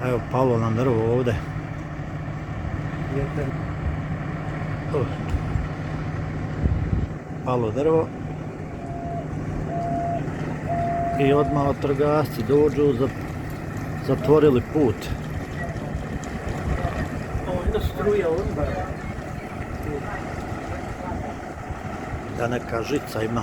Evo, palo nam drvo ovdje. Palo drvo. I odmah vatrogasci dođu, zatvorili put. Ovo jedna struja onda. Da neka žica ima.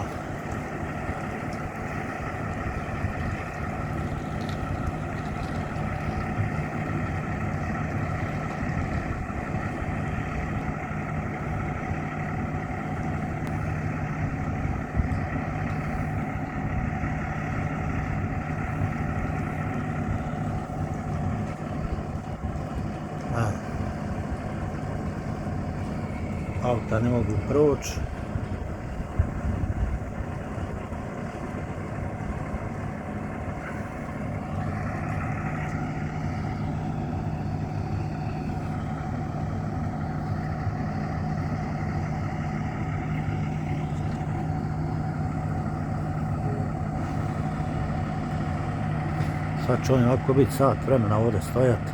Auta ne mogu proći. Sad će oni ovako biti sat vremena ovdje stojati.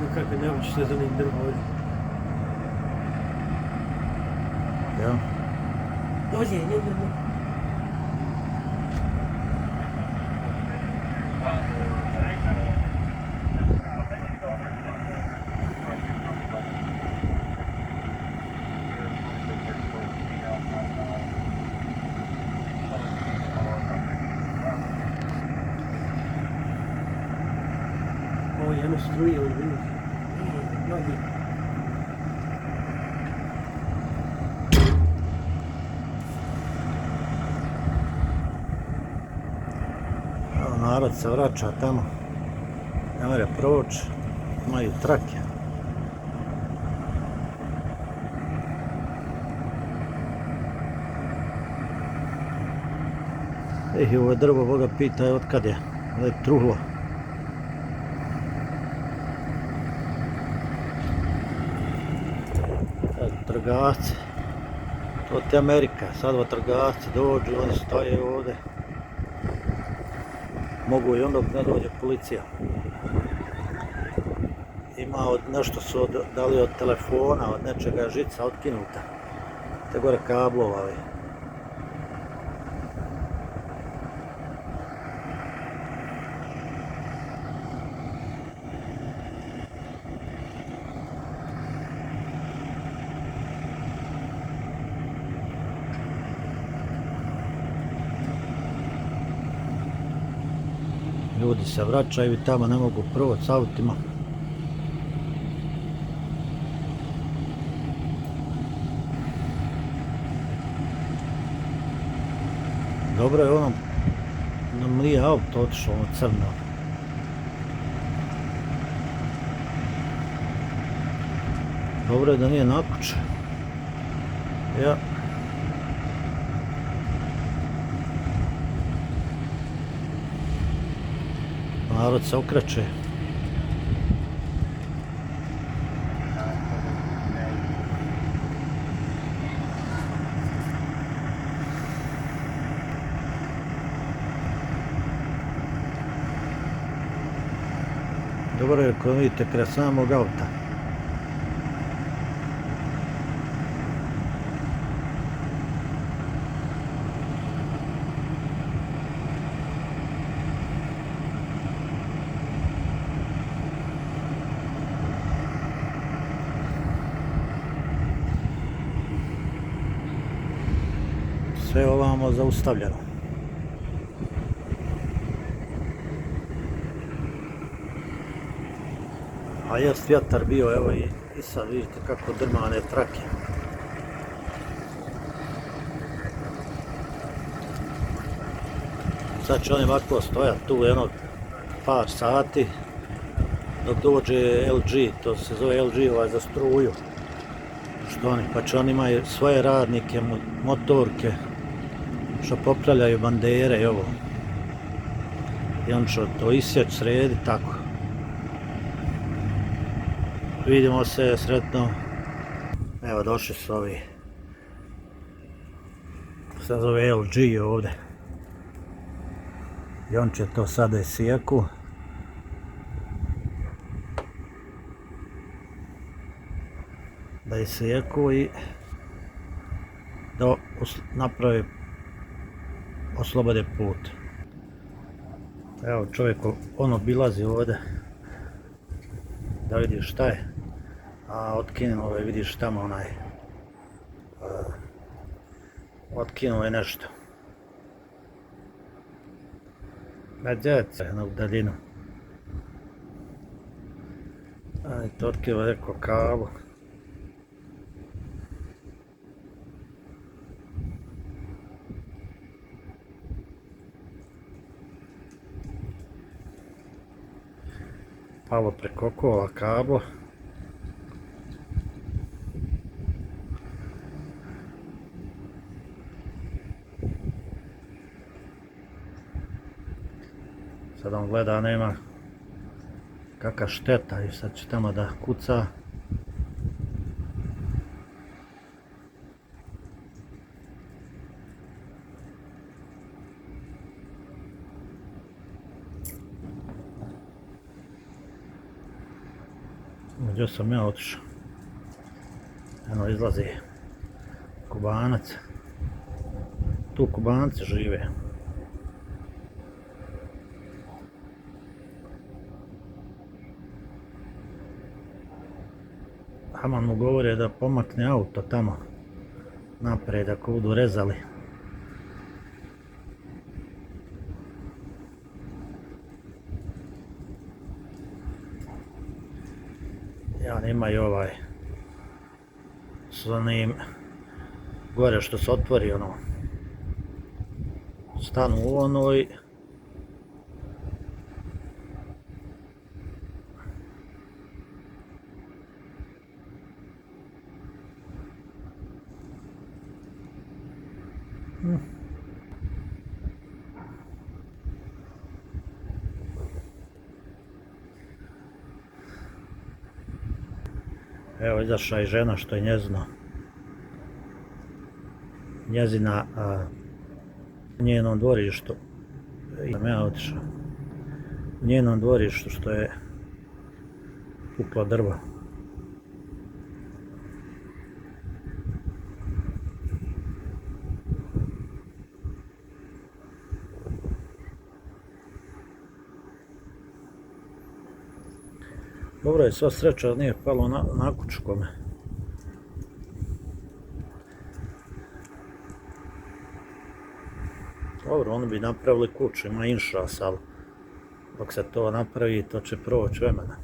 Nekako ne učiš se za njim drvo ovdje. Ja. Dođe, ne. Ovo je jedna struja ovdje, vidiš. Mnogi. Narod se vraća tamo, ne može proći, imaju trake. I ovo drvo, Boga pita od kad je, da je truhlo. Vatrogasci, to je Amerika, sad vatrogasci dođu, oni stoje ovdje. Mogu i onda ne dođe policija. Ima nešto su dali od telefona, od nečega žica otkinuta. Te gore kablova. Ljudi se vraćaju i tamo ne mogu proći s autima. Dobro je ono, nam nije auto otišlo ono crno. Dobro je da nije nakuće. Ja. Narod se okreće. Dobro je ako vidite kraj samog auta. Sve ovamo zaustavljeno. A jest vjetar bio, evo i sad vidite kako drmane trake. Sad će oni ovako stojati tu jedno par sati dok dođe LG, to se zove LG za struju. Pa će oni imaju svoje radnike, motorke, što popravljaju bandere i ovo. I on će to isjeć, sredi, tako. Vidimo se, sretno. Evo, došli su ovi. Se zove LG ovdje. I on će to sada isijeku da isjeku i da napravi, oslobode put. Evo čovjek on obilazi ovdje da vidi šta je, a otkinuo je, vidiš tamo onaj, otkinuo je nešto. Medvjedica na daljinu. To otkinuo je neko kabel. Palo preko kola kabla. Sad on gleda, nema kakva šteta i sad će tamo da kuca. Gdje sam ja otišao? Eno izlazi Kubanac. Tu Kubanci žive. Haman mu govori da pomakne auto tamo naprijed ako budu rezali. Ja nemaju ovaj s onim gore što se otvori ono, stanu u ono i evo izašla i žena što je njezina u njenom dvorištu. Ja otišao. U njenom dvorištu što je puklo drvo. Dobro je, sva sreća da nije palo na kuću kome. Dobro, oni bi napravili kuću, ima inšas, ali dok se to napravi, to će proći vremena.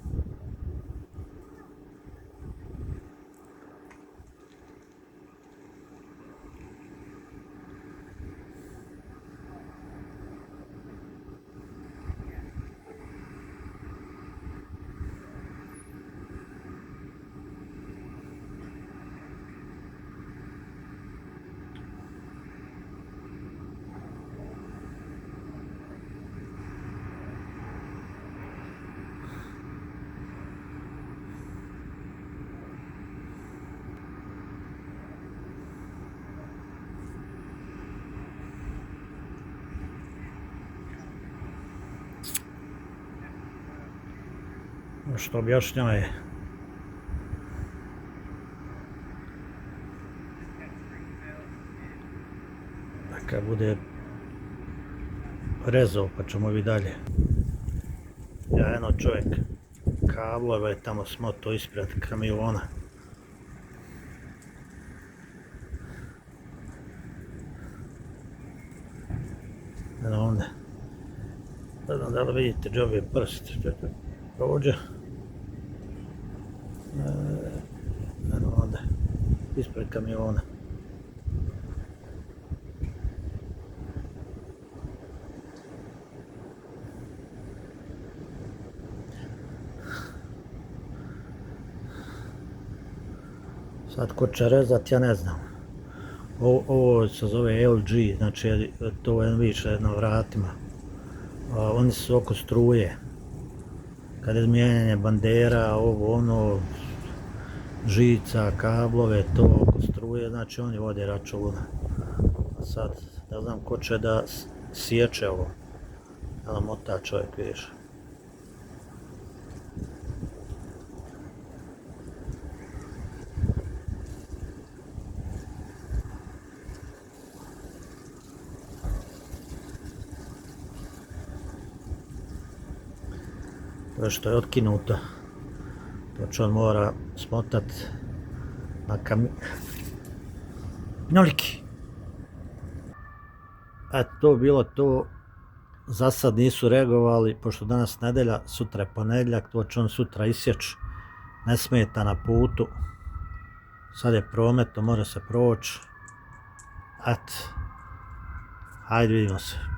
Što objašnjava da kad bude rezao pa ćemo vidjeti dalje. Ja eno čovjek kablove tamo smoto ispred kamiona. Eno ovdje. Ne znam da li vidite gdje je prst. Prođe. Eno ovdje. Ispred kamiona. Sad ko će rezat, ja ne znam. Ovo se zove LG, znači to je više na vratima. Oni su oko struje. Kad je mijenjanje bandera, ovo ono, žica, kablove, to oko struje, znači oni vode računa. Sad, ne znam ko će da sječe ovo. Ali mota čovjek više. To što je otkinuto, to će on mora smotat na kamionoliki. Eto, to bilo to. Za sad nisu reagovali, pošto danas nedelja, sutra je ponedjeljak, to će on sutra isjeći. Ne smeta na putu. Sad je prometno, mora se proći. Eto, hajde vidimo se.